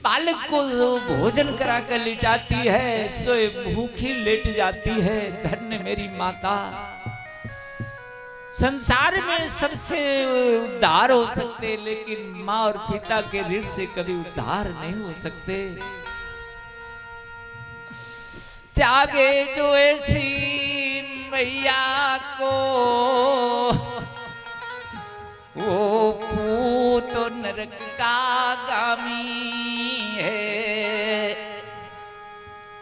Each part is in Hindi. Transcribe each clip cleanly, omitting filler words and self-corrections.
बालक को जो भोजन कराकर लिटाती है सोए भूखी लेट जाती है। धन्य मेरी माता। संसार में सबसे उद्धार हो सकते, लेकिन माँ और पिता के ऋण से कभी उद्धार नहीं हो सकते। त्यागे जो ऐसी मैया को, वो पूत नरक का गामी है।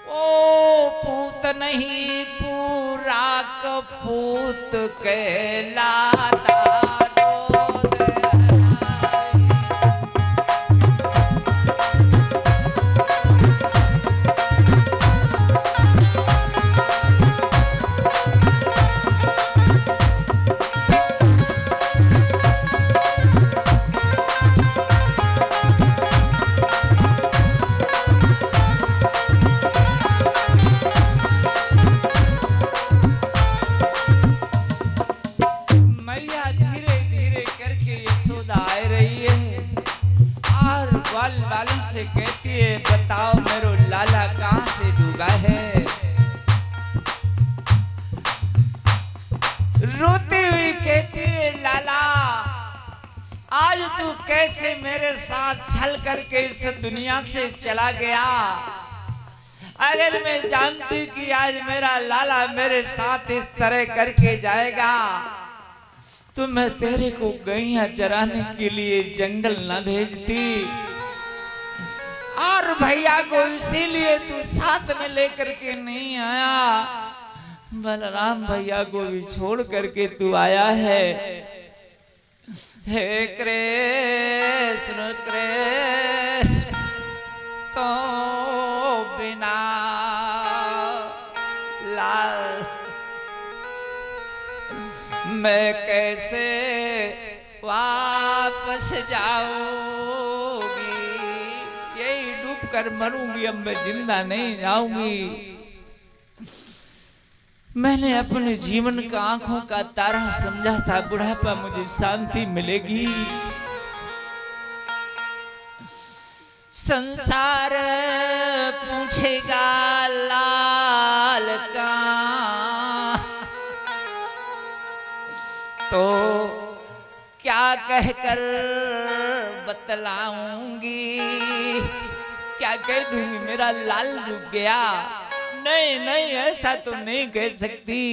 ओ पूत नहीं पूरा कपूत कहलाता। बालम से कहती है, बताओ मेरो लाला कहां से डूबा है। रोती हुई कहती है, लाला आज तू कैसे मेरे साथ छल करके इस दुनिया से चला गया। अगर मैं जानती कि आज मेरा लाला मेरे साथ इस तरह करके जाएगा तो मैं तेरे को गैया चराने के लिए जंगल न भेजती, और भैया को इसीलिए तू साथ में लेकर के नहीं आया। बलराम भैया को भी छोड़ करके तू आया है। हे कृष्ण कृष्ण तो बिना लाल मैं कैसे वापस जाऊंगी। यही डूब कर मरूंगी, अब मैं जिंदा नहीं जाऊंगी। मैंने अपने जीवन का आंखों का तारा समझा था, बुढ़ापा मुझे शांति मिलेगी। संसार पूछेगा लाल का तो क्या कहकर बतलाऊंगी। क्या कह दूंगी मेरा लाल डूब गया। नहीं नहीं, ऐसा तो नहीं कह सकती।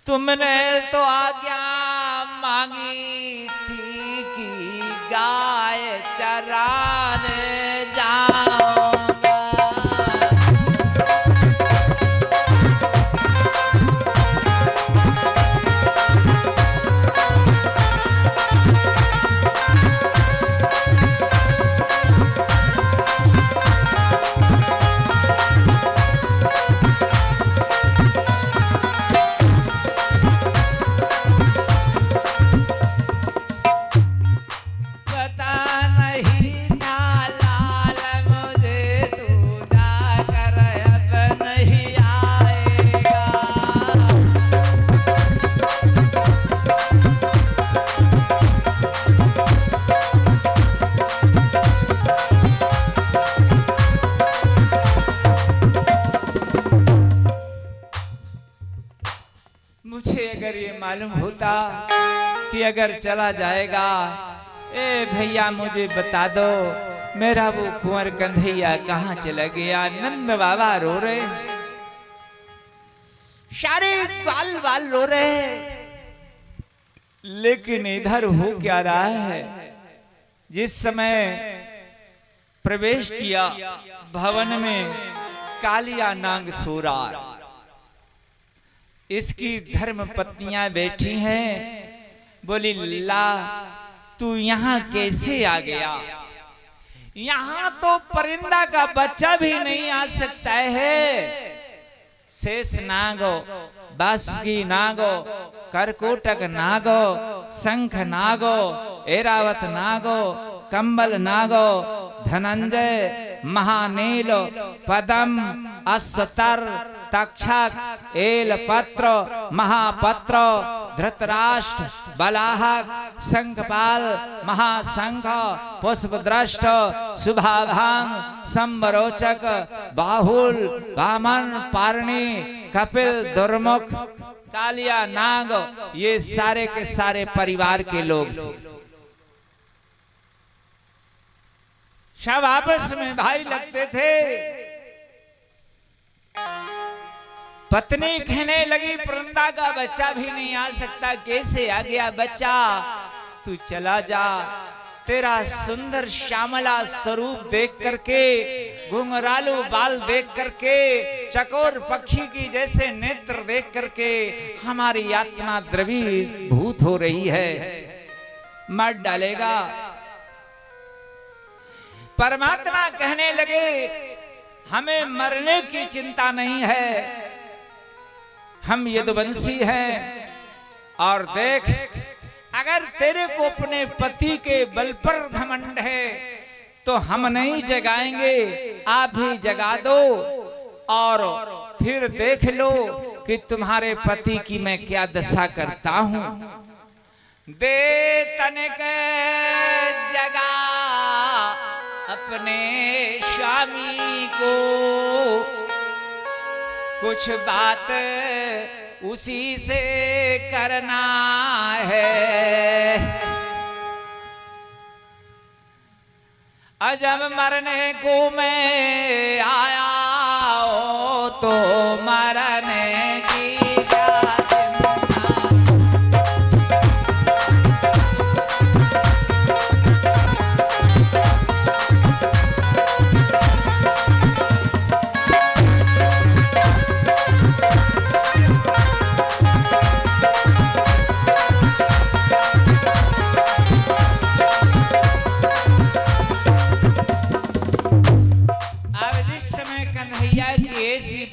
तुमने तो आज्ञा मांगी थी कि गाय चराने जाऊंगा। मुझे अगर ये मालूम होता कि अगर चला जाएगा, ए भैया मुझे बता दो मेरा वो कुंवर कन्हैया कहाँ चला गया। नंद बाबा रो रहे, सारे बाल बाल रो रहे, लेकिन इधर हो क्या रहा है। जिस समय प्रवेश किया भवन में, कालिया नाग सो रहा, इसकी धर्म पत्नियां बैठी हैं। बोली ला तू यहाँ कैसे आ गया। यहाँ तो परिंदा का बच्चा भी नहीं आ सकता है। शेष नागो, बासुकी नागो, करकोटक नागो, शंख नागो, ऐरावत नागो, कंबल नागो, धनंजय, महानील, पदम, अश्वतर, तक्षक, एल पत्र, महापत्र, धृतराष्ट्र, बलाहक, शंखपाल, महाशंख, पुष्पदृष्ट, शुभाभांग, संबरोचक, बाहुल, वामन, पारणी, कपिल, दुर्मुख, कालिया, नाग, ये सारे के सारे परिवार के लोग थे। सब आपस में भाई लगते थे। पत्नी कहने लगी, परंदा का बच्चा भी नहीं आ सकता, कैसे आ गया बच्चा? तू चला जा, तेरा सुंदर श्यामला स्वरूप देख करके, घुंघरालू बाल देख करके, चकोर पक्षी की जैसे नेत्र देख करके हमारी आत्मा द्रवीभूत हो रही है, मर डालेगा। परमात्मा कहने लगे, हमें मरने की चिंता नहीं है, हम यदुवंशी हैं, और देख अगर तेरे को अपने पति के बल पर घमंड है तो हम नहीं जगाएंगे, आप ही जगा दो, और फिर देख लो कि तुम्हारे पति की मैं क्या दशा करता हूं। दे तनिक जगा अपने स्वामी को, कुछ बात उसी से करना है। जब मरने को मैं आया हो तो मरने की क्या चिंता।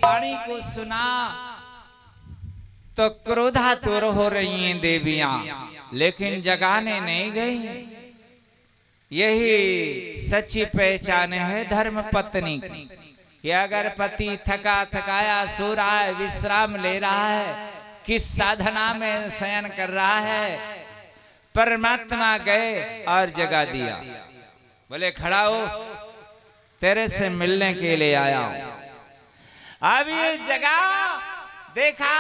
वाणी को सुना तो क्रोधातुर हो रही हैं देवियां, लेकिन जगाने नहीं गई। यही सच्ची पहचान है धर्म पत्नी की, कि अगर पति थका थकाया सो रहा है, विश्राम ले रहा है, किस साधना में शयन कर रहा है, परमात्मा गए और जगा दिया। बोले खड़ा हो, तेरे से मिलने के लिए आया हूं। अब ये जगह देखा,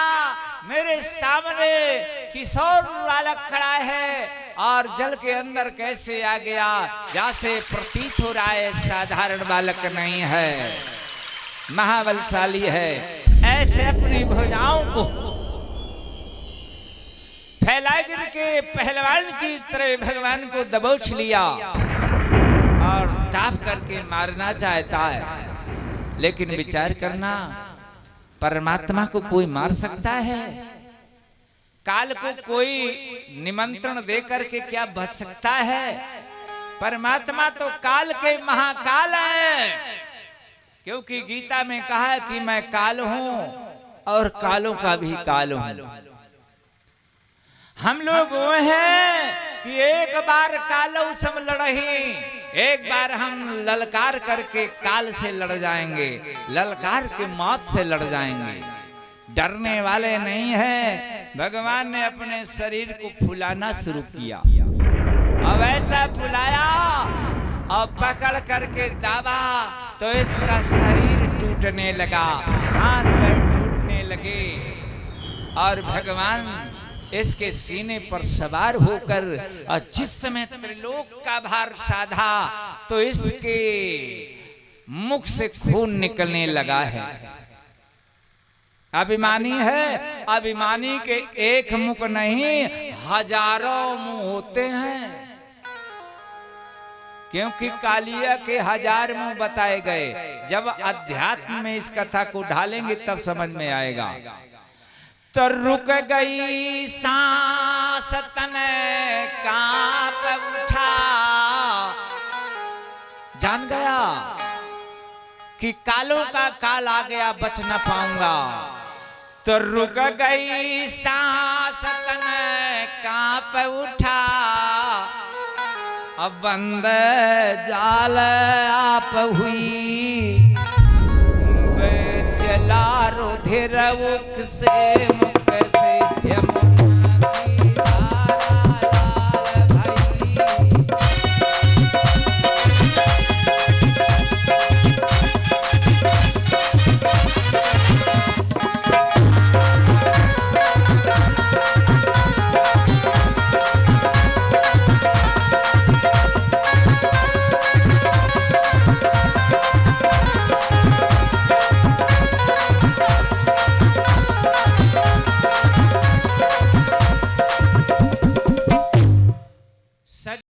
मेरे सामने किशोर बालक खड़ा है और जल के अंदर कैसे आ गया, जैसे प्रतीत हो रहा है साधारण बालक नहीं है, महाबलशाली है। ऐसे अपनी भुजाओं को फैला गिर के पहलवान की तरह भगवान को दबोच लिया और दाब करके मारना चाहता है। लेकिन विचार करना, परमात्मा को कोई मार सकता है? काल को कोई निमंत्रण दे करके क्या बच सकता है? परमात्मा तो काल के महाकाल है, क्योंकि गीता में कहा है कि मैं काल हूं और कालों का भी काल हूं। हम लोग वो हैं कि एक बार कालों से लड़ही, एक बार हम ललकार करके काल से लड़ जाएंगे, ललकार के मौत से लड़ जाएंगे, डरने वाले नहीं हैं। भगवान ने अपने शरीर को फुलाना शुरू किया, अब ऐसा फुलाया और पकड़ करके दाबा तो इसका शरीर टूटने लगा, हाथ पैर टूटने लगे, और भगवान इसके सीने पर सवार होकर और जिस समय त्रिलोक का भार साधा तो इसके मुख से खून निकलने लगा है। अभिमानी है, अभिमानी के एक मुख नहीं हजारों मुंह होते हैं, क्योंकि कालिया के 1000 मुंह बताए गए। जब अध्यात्म में इस कथा को ढालेंगे तब समझ में आएगा। तो रुक गई सांस, तन कांप उठा, जान गया कि कालों का काल आ गया, बच न पाऊंगा। तो रुक गई सांस, तन कांप उठा, अब बंद जाल आप हुई, चला रुधिर मुख से मुख